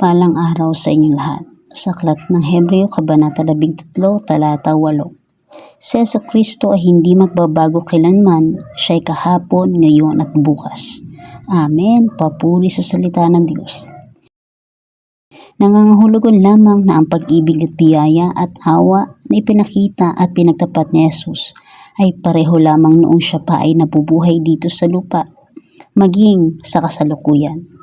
Mapagpalang araw sa inyong lahat. Sa aklat ng Hebreo, Kabanata 13, Talata 8. Si Jesucristo ay hindi magbabago kailanman, siya'y kahapon, ngayon at bukas. Amen. Papuri sa salita ng Diyos. Nangangahulugan lamang na ang pag-ibig at biyaya at awa na ipinakita at pinagtapat ni Jesus ay pareho lamang noong siya pa ay nabubuhay dito sa lupa, maging sa kasalukuyan.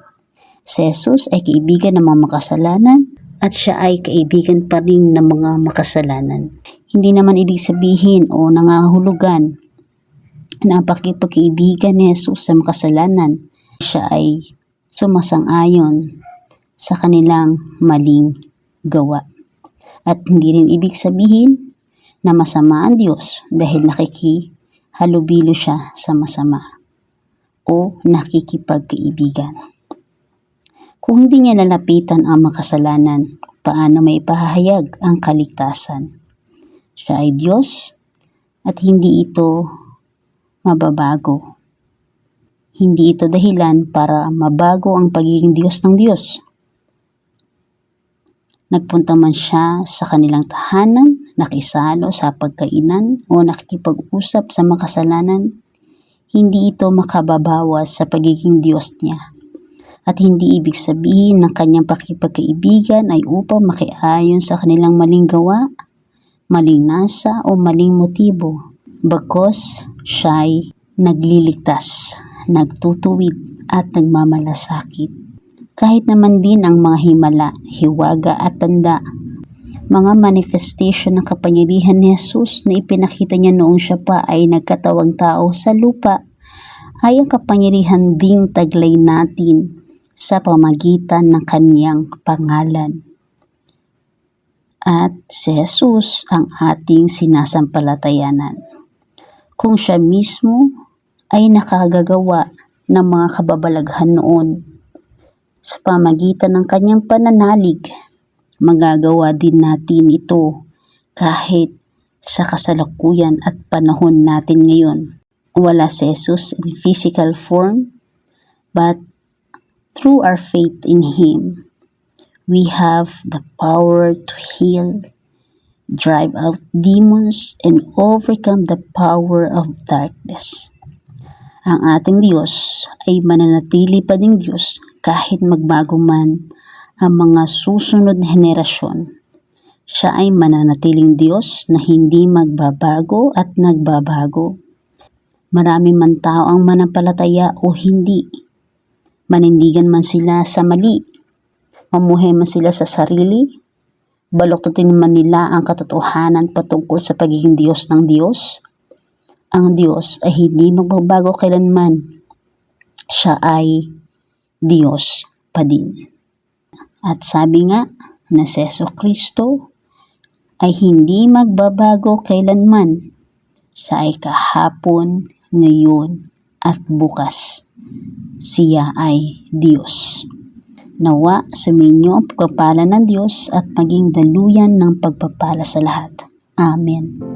Si Jesus ay kaibigan ng mga makasalanan at siya ay kaibigan pa rin ng mga makasalanan. Hindi naman ibig sabihin o nangahulugan na ang pakikipagkaibigan ni Jesus sa makasalanan, siya ay sumasang-ayon sa kanilang maling gawa. At hindi rin ibig sabihin na masama ang Diyos dahil nakikihalubilo siya sa masama o nakikipagkaibigan. Kung hindi niya lalapitan ang makasalanan, paano may ipahahayag ang kaligtasan? Siya ay Diyos at hindi ito mababago. Hindi ito dahilan para mabago ang pagiging Diyos ng Diyos. Nagpunta man siya sa kanilang tahanan, nakisalo sa pagkainan o nakikipag-usap sa makasalanan, hindi ito makababawas sa pagiging Diyos niya. At hindi ibig sabihin ng kanyang pakikipagkaibigan ay upang makiayon sa kanilang maling gawa, maling nasa o maling motibo. Bagkus siya'y nagliligtas, nagtutuwid at nagmamalasakit. Kahit naman din ang mga himala, hiwaga at tanda, mga manifestation ng kapangyarihan ni Jesus na ipinakita niya noong siya pa ay nagkatawang tao sa lupa, ay ang kapangyarihan ding taglay natin sa pamagitan ng kaniyang pangalan. At si Jesus ang ating sinasampalatayanan. Kung siya mismo ay nakagagawa ng mga kababalaghan noon sa pamagitan ng kanyang pananalig, magagawa din natin ito kahit sa kasalukuyan at panahon natin ngayon. Wala si Jesus in physical form, but through our faith in Him, we have the power to heal, drive out demons, and overcome the power of darkness. Ang ating Diyos ay mananatili pa ding Diyos kahit magbago man ang mga susunod na henerasyon. Siya ay mananatiling Diyos na hindi magbabago at nagbabago. Marami man tao ang manampalataya o hindi. Manindigan man sila sa mali, mamuhay man sila sa sarili, baluktutin man nila ang katotohanan patungkol sa pagiging Diyos ng Diyos, ang Diyos ay hindi magbabago kailanman. Siya ay Diyos pa din. At sabi nga na si Jesucristo ay hindi magbabago kailanman. Siya ay kahapon, ngayon at bukas. Siya ay Diyos. Nawa suminyo ang pagpapala ng Diyos at maging daluyan ng pagpapala sa lahat. Amen.